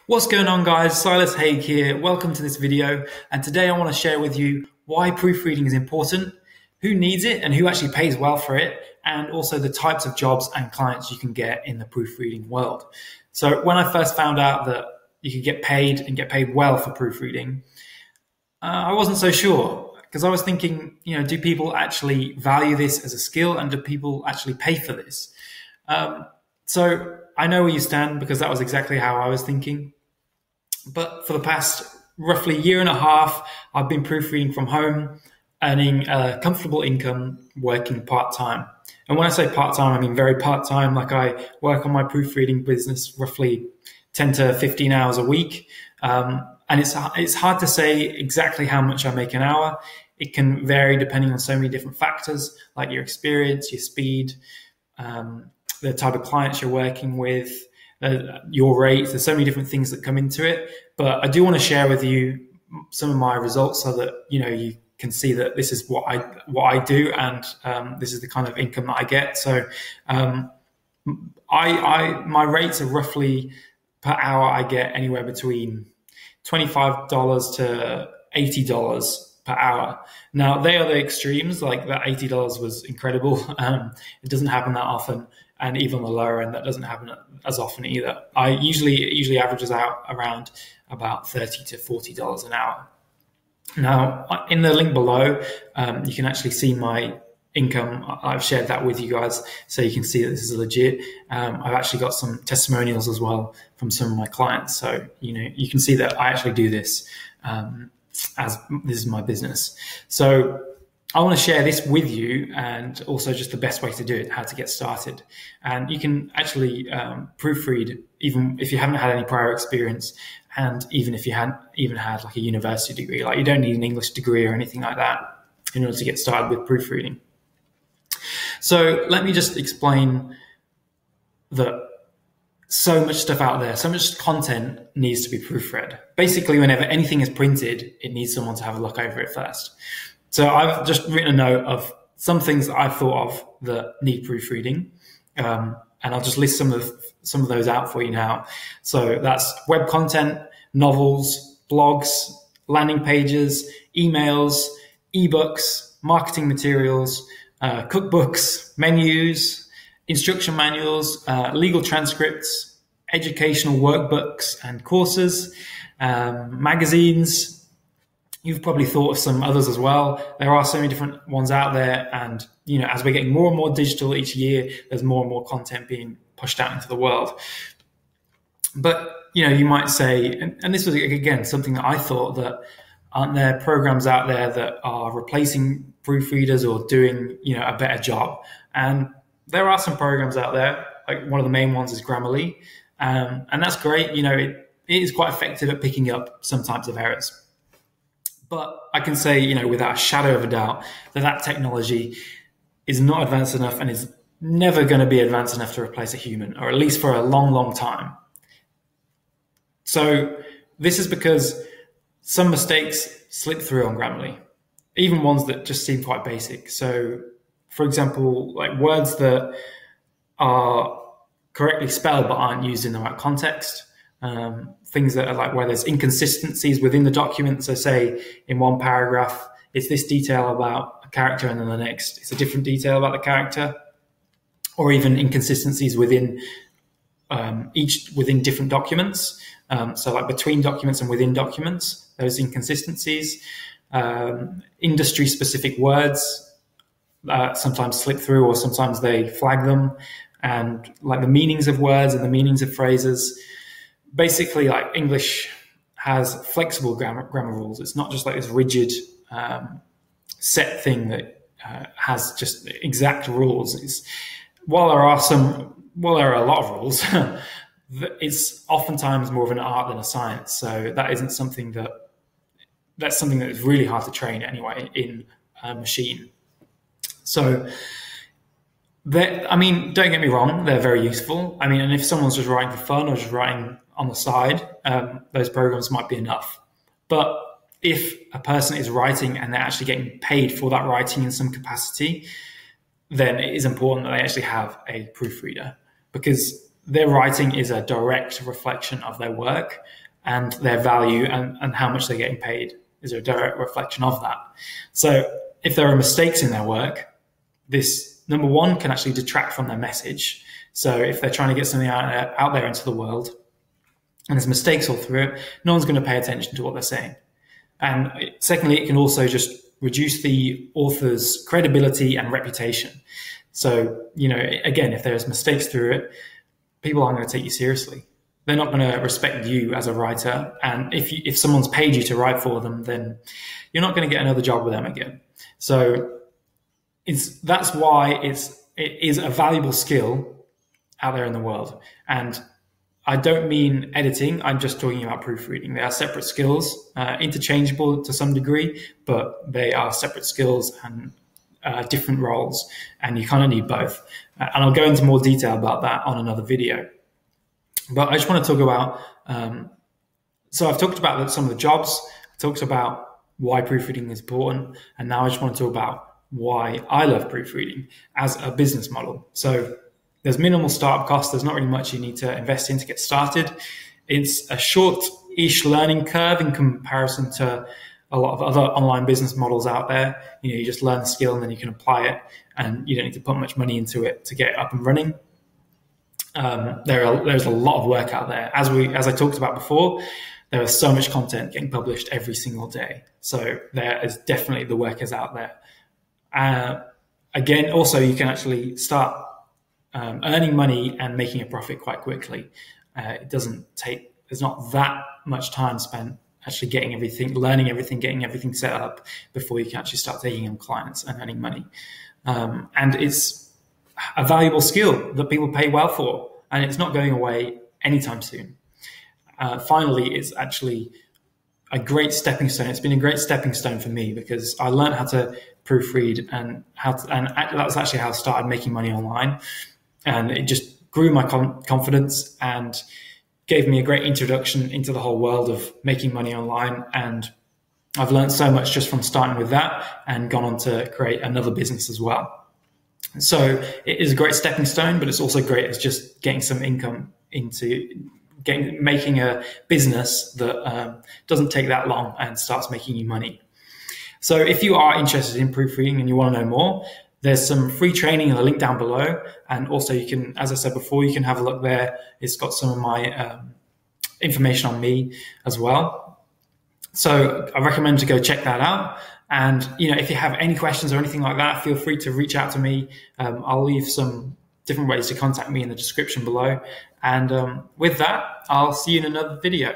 What's going on, guys? Silas Haig here. Welcome to this video, and today I want to share with you why proofreading is important, who needs it and who actually pays well for it, and also the types of jobs and clients you can get in the proofreading world. So when I first found out that you could get paid and get paid well for proofreading, I wasn't so sure, because I was thinking, do people actually value this as a skill, and do people actually pay for this? So I know where you stand, because that was exactly how I was thinking. But for the past roughly year and a half, I've been proofreading from home, earning a comfortable income, working part-time. And when I say part-time, I mean very part-time. Like, I work on my proofreading business roughly 10 to 15 hours a week. And it's hard to say exactly how much I make an hour. It can vary depending on so many different factors, like your experience, your speed, the type of clients you're working with, your rates. There's so many different things that come into it. But I do want to share with you some of my results so that you can see that this is what I do, and this is the kind of income that I get. So my rates are roughly per hour. I get anywhere between $25 to $80 per hour. Now, they are the extremes. Like, that $80 was incredible. It doesn't happen that often. And even on the lower end, that doesn't happen as often either. It usually averages out around about $30 to $40 an hour. Now, in the link below, you can actually see my income. I've shared that with you guys, so you can see that this is legit. I've actually got some testimonials as well from some of my clients. So, you can see that I actually do this as this is my business. So I want to share this with you, and also just the best way to do it, how to get started. And you can actually proofread even if you haven't had any prior experience, and even if you hadn't even had like a university degree. Like, you don't need an English degree or anything like that in order to get started with proofreading. So let me just explain that so much stuff out there, so much content needs to be proofread. Basically, whenever anything is printed, it needs someone to have a look over it first. So I've just written a note of some things that I've thought of that need proofreading, and I'll just list some of those out for you now. So that's web content, novels, blogs, landing pages, emails, ebooks, marketing materials, cookbooks, menus, instruction manuals, legal transcripts, educational workbooks and courses, magazines. You've probably thought of some others as well. There are so many different ones out there. And, as we're getting more and more digital each year, there's more and more content being pushed out into the world. But, you might say, and this was, again, something that I thought, that aren't there programs out there that are replacing proofreaders or doing, a better job? And there are some programs out there. Like, one of the main ones is Grammarly. And that's great. It is quite effective at picking up some types of errors. But I can say, without a shadow of a doubt, that technology is not advanced enough, and is never going to be advanced enough to replace a human, or at least for a long, long time. So this is because some mistakes slip through on Grammarly, even ones that just seem quite basic. So, for example, like words that are correctly spelled but aren't used in the right context. Things that are like where there's inconsistencies within the document. So say in one paragraph, it's this detail about a character, and then the next, it's a different detail about the character. Or even inconsistencies within within different documents. So like between documents and within documents, those inconsistencies. Industry specific words sometimes slip through, or sometimes they flag them. And like the meanings of words and the meanings of phrases. Basically, like, English has flexible grammar rules. It's not just like this rigid set thing that has just exact rules. While there are a lot of rules, it's oftentimes more of an art than a science. So that isn't something that's something that is really hard to train anyway in a machine. So don't get me wrong, they're very useful. And if someone's just writing for fun or just writing on the side, those programs might be enough. But if a person is writing and they're actually getting paid for that writing in some capacity, then it is important that they actually have a proofreader, because their writing is a direct reflection of their work, and their value and how much they're getting paid is a direct reflection of that. So if there are mistakes in their work, this, number one, can actually detract from their message. So if they're trying to get something out there into the world and there's mistakes all through it, no one's going to pay attention to what they're saying. And secondly, it can also just reduce the author's credibility and reputation. So, again, if there's mistakes through it, people aren't going to take you seriously. They're not going to respect you as a writer. And if someone's paid you to write for them, then you're not going to get another job with them again. So that's why it is a valuable skill out there in the world. And I don't mean editing. I'm just talking about proofreading. They are separate skills, interchangeable to some degree, but they are separate skills and different roles. And you kind of need both. And I'll go into more detail about that on another video. But I just want to talk about, so I've talked about some of the jobs, I talked about why proofreading is important, and now I just want to talk about why I love proofreading as a business model. So there's minimal startup costs, there's not really much you need to invest in to get started. It's a short-ish learning curve in comparison to a lot of other online business models out there. You just learn the skill and then you can apply it, and you don't need to put much money into it to get it up and running. There's a lot of work out there. As I talked about before, there is so much content getting published every single day. So there is definitely, the work is out there. Again, also you can actually start earning money and making a profit quite quickly. There's not that much time spent actually getting everything, learning everything, getting everything set up before you can actually start taking on clients and earning money. And it's a valuable skill that people pay well for, and it's not going away anytime soon. Finally, it's actually a great stepping stone. It's been a great stepping stone for me because I learned how to proofread, and that's actually how I started making money online. And it just grew my confidence and gave me a great introduction into the whole world of making money online. And I've learned so much just from starting with that and gone on to create another business as well. So it is a great stepping stone, but it's also great as just getting some income into making a business that doesn't take that long and starts making you money. So if you are interested in proofreading and you want to know more, there's some free training in the link down below. And also you can, as I said before, you can have a look there. It's got some of my information on me as well. So I recommend to go check that out. And, if you have any questions or anything like that, feel free to reach out to me. I'll leave some different ways to contact me in the description below. And with that, I'll see you in another video.